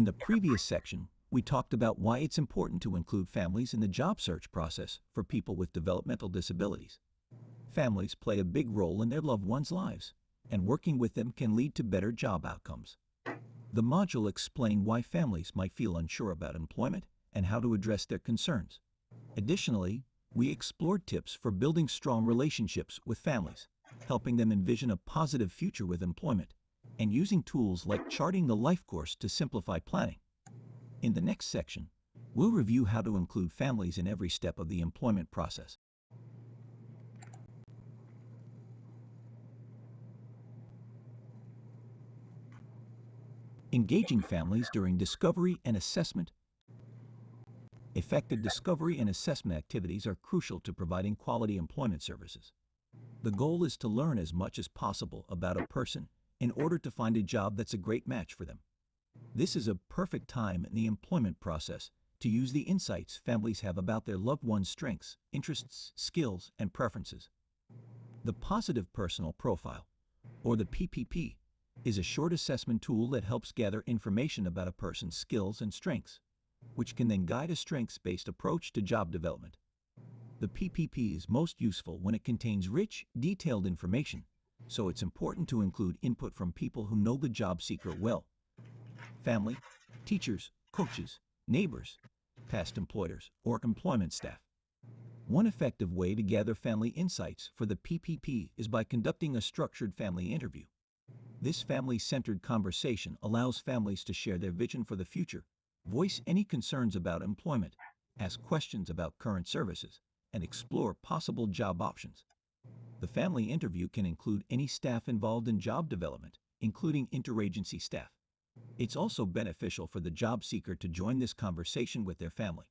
In the previous section, we talked about why it's important to include families in the job search process for people with developmental disabilities. Families play a big role in their loved ones' lives, and working with them can lead to better job outcomes. The module explained why families might feel unsure about employment and how to address their concerns. Additionally, we explored tips for building strong relationships with families, helping them envision a positive future with employment, and using tools like charting the life course to simplify planning. In the next section, we'll review how to include families in every step of the employment process. Engaging families during discovery and assessment. Effective discovery and assessment activities are crucial to providing quality employment services. The goal is to learn as much as possible about a person in order to find a job that's a great match for them. This is a perfect time in the employment process to use the insights families have about their loved one's strengths, interests, skills, and preferences. The Positive Personal Profile, or the PPP, is a short assessment tool that helps gather information about a person's skills and strengths, which can then guide a strengths-based approach to job development. The PPP is most useful when it contains rich, detailed information, so it's important to include input from people who know the job seeker well: family, teachers, coaches, neighbors, past employers, or employment staff. One effective way to gather family insights for the PPP is by conducting a structured family interview. This family-centered conversation allows families to share their vision for the future, voice any concerns about employment, ask questions about current services, and explore possible job options. The family interview can include any staff involved in job development, including interagency staff. It's also beneficial for the job seeker to join this conversation with their family.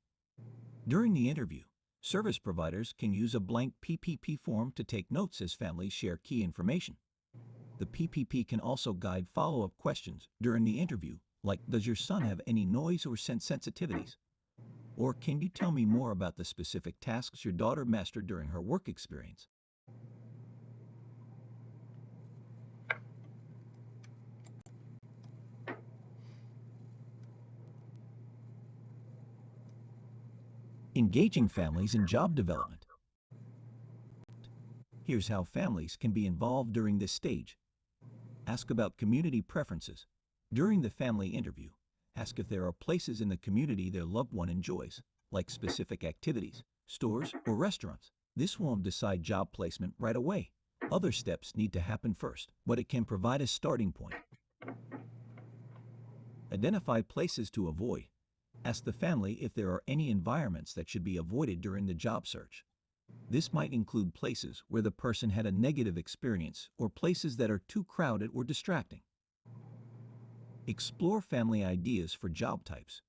During the interview, service providers can use a blank PPP form to take notes as families share key information. The PPP can also guide follow-up questions during the interview, like, does your son have any noise or scent sensitivities? Or can you tell me more about the specific tasks your daughter mastered during her work experience? Engaging families in job development. Here's how families can be involved during this stage. Ask about community preferences. During the family interview, ask if there are places in the community their loved one enjoys, like specific activities, stores, or restaurants. This won't decide job placement right away. Other steps need to happen first, but it can provide a starting point. Identify places to avoid. Ask the family if there are any environments that should be avoided during the job search. This might include places where the person had a negative experience or places that are too crowded or distracting. Explore family ideas for job types.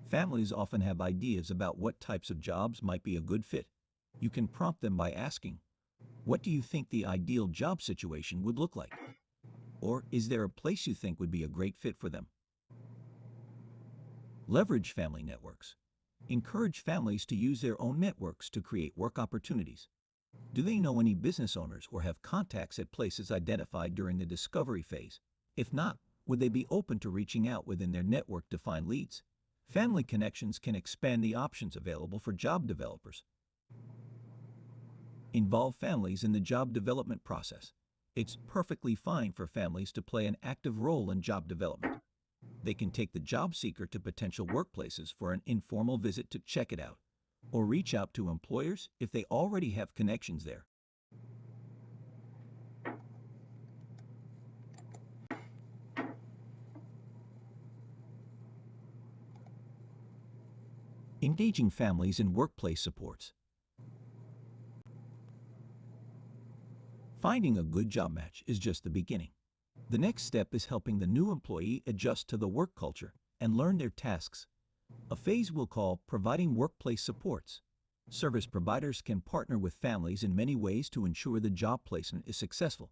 Families often have ideas about what types of jobs might be a good fit. You can prompt them by asking, what do you think the ideal job situation would look like? Or is there a place you think would be a great fit for them? Leverage family networks. Encourage families to use their own networks to create work opportunities. Do they know any business owners or have contacts at places identified during the discovery phase? If not, would they be open to reaching out within their network to find leads? Family connections can expand the options available for job developers. Involve families in the job development process. It's perfectly fine for families to play an active role in job development. They can take the job seeker to potential workplaces for an informal visit to check it out, or reach out to employers if they already have connections there. Engaging families in workplace supports. Finding a good job match is just the beginning. The next step is helping the new employee adjust to the work culture and learn their tasks, a phase we'll call providing workplace supports. Service providers can partner with families in many ways to ensure the job placement is successful.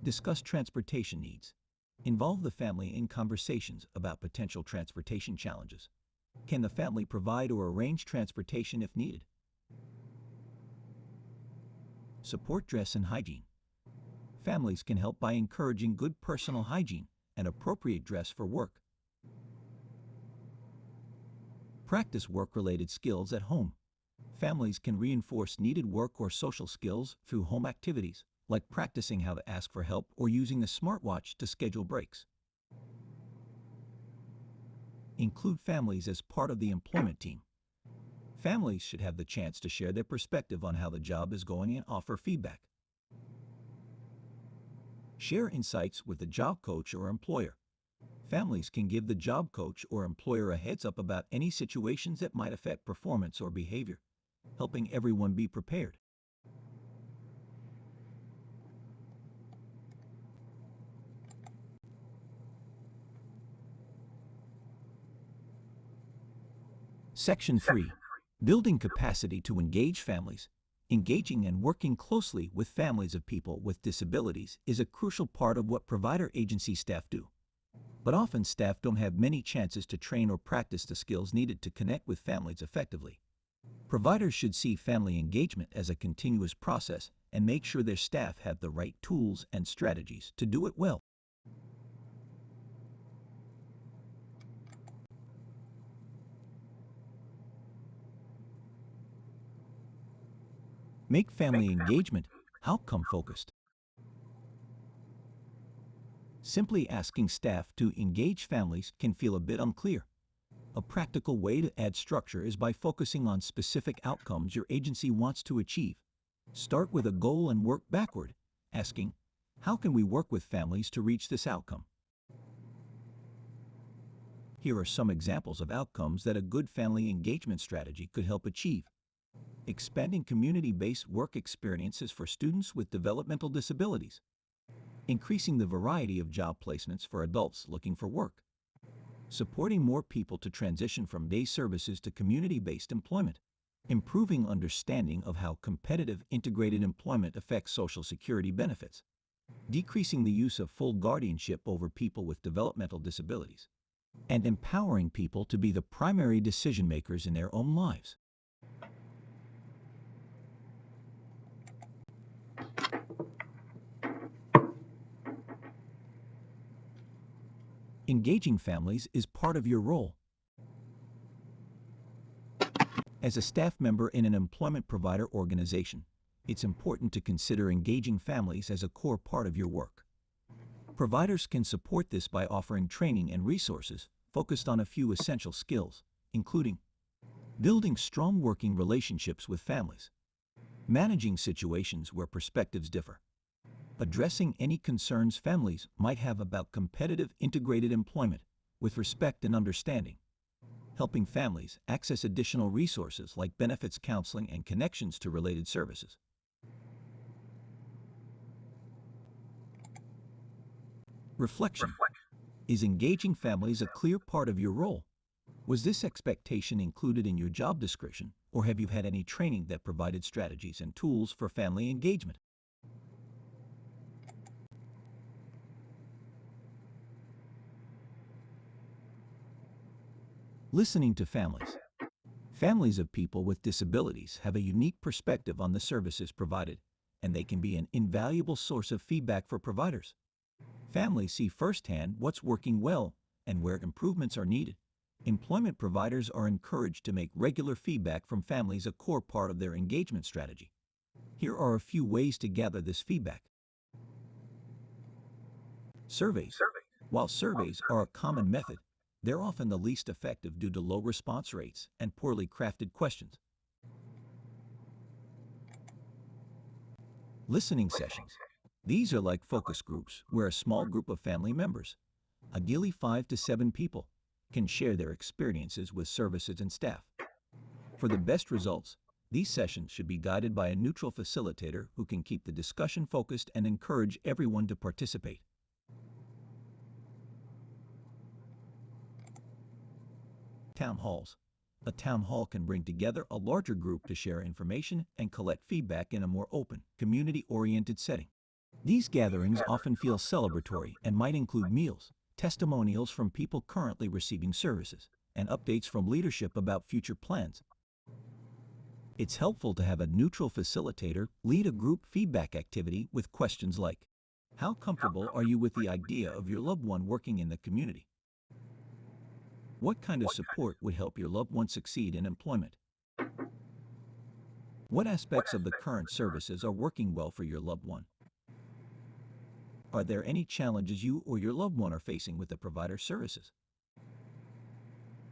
Discuss transportation needs. Involve the family in conversations about potential transportation challenges. Can the family provide or arrange transportation if needed? Support dress and hygiene. Families can help by encouraging good personal hygiene and appropriate dress for work. Practice work-related skills at home. Families can reinforce needed work or social skills through home activities, like practicing how to ask for help or using a smartwatch to schedule breaks. Include families as part of the employment team. Families should have the chance to share their perspective on how the job is going and offer feedback. Share insights with the job coach or employer. Families can give the job coach or employer a heads up about any situations that might affect performance or behavior, helping everyone be prepared. Section 3. Building capacity to engage families. Engaging and working closely with families of people with disabilities is a crucial part of what provider agency staff do. But often staff don't have many chances to train or practice the skills needed to connect with families effectively. Providers should see family engagement as a continuous process and make sure their staff have the right tools and strategies to do it well. Make family engagement outcome-focused. Simply asking staff to engage families can feel a bit unclear. A practical way to add structure is by focusing on specific outcomes your agency wants to achieve. Start with a goal and work backward, asking, how can we work with families to reach this outcome? Here are some examples of outcomes that a good family engagement strategy could help achieve. Expanding community-based work experiences for students with developmental disabilities. Increasing the variety of job placements for adults looking for work. Supporting more people to transition from day services to community-based employment. Improving understanding of how competitive integrated employment affects Social Security benefits. Decreasing the use of full guardianship over people with developmental disabilities. And empowering people to be the primary decision makers in their own lives. Engaging families is part of your role. As a staff member in an employment provider organization, it's important to consider engaging families as a core part of your work. Providers can support this by offering training and resources focused on a few essential skills, including building strong working relationships with families, managing situations where perspectives differ, addressing any concerns families might have about competitive integrated employment with respect and understanding, helping families access additional resources like benefits counseling and connections to related services. Reflection. Is engaging families a clear part of your role? Was this expectation included in your job description, or have you had any training that provided strategies and tools for family engagement? Listening to families. Families of people with disabilities have a unique perspective on the services provided, and they can be an invaluable source of feedback for providers. Families see firsthand what's working well and where improvements are needed. Employment providers are encouraged to make regular feedback from families a core part of their engagement strategy. Here are a few ways to gather this feedback. Surveys. While surveys are a common method, they're often the least effective due to low response rates and poorly crafted questions. Listening sessions. These are like focus groups where a small group of family members, ideally 5 to 7 people, can share their experiences with services and staff. For the best results, these sessions should be guided by a neutral facilitator who can keep the discussion focused and encourage everyone to participate. Town halls. A town hall can bring together a larger group to share information and collect feedback in a more open, community-oriented setting. These gatherings often feel celebratory and might include meals, testimonials from people currently receiving services, and updates from leadership about future plans. It's helpful to have a neutral facilitator lead a group feedback activity with questions like, How comfortable are you with the idea of your loved one working in the community? What kind of support would help your loved one succeed in employment? What aspects of the current services are working well for your loved one? Are there any challenges you or your loved one are facing with the provider services?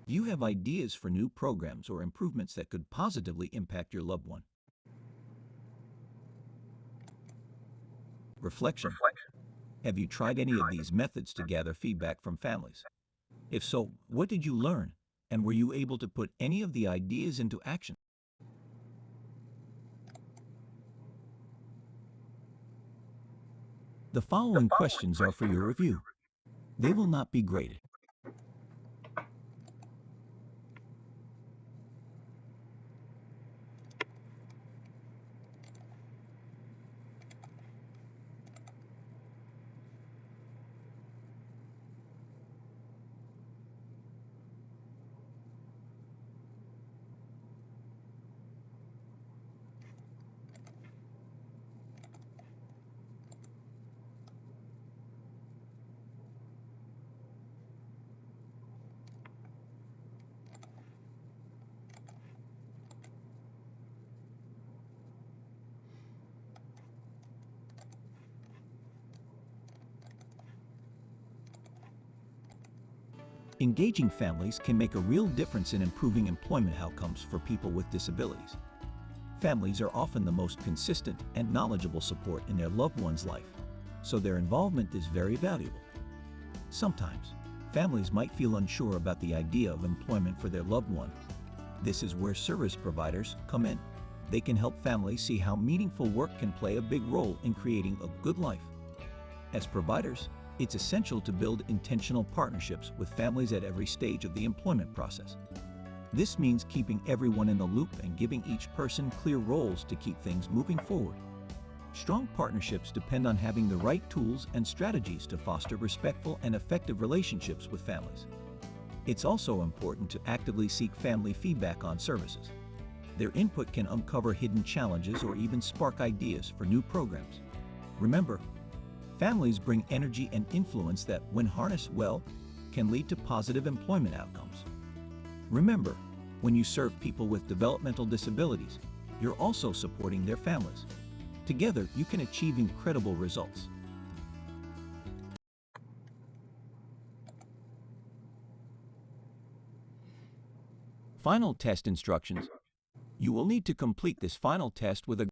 Do you have ideas for new programs or improvements that could positively impact your loved one? Reflection. Have you tried any of these methods to gather feedback from families? If so, what did you learn? And were you able to put any of the ideas into action? The following questions are for your review. They will not be graded. Engaging families can make a real difference in improving employment outcomes for people with disabilities. Families are often the most consistent and knowledgeable support in their loved one's life, so their involvement is very valuable. Sometimes, families might feel unsure about the idea of employment for their loved one. This is where service providers come in. They can help families see how meaningful work can play a big role in creating a good life. As providers, it's essential to build intentional partnerships with families at every stage of the employment process. This means keeping everyone in the loop and giving each person clear roles to keep things moving forward. Strong partnerships depend on having the right tools and strategies to foster respectful and effective relationships with families. It's also important to actively seek family feedback on services. Their input can uncover hidden challenges or even spark ideas for new programs. Remember, families bring energy and influence that, when harnessed well, can lead to positive employment outcomes. Remember, when you serve people with developmental disabilities, you're also supporting their families. Together, you can achieve incredible results. Final test instructions. You will need to complete this final test with a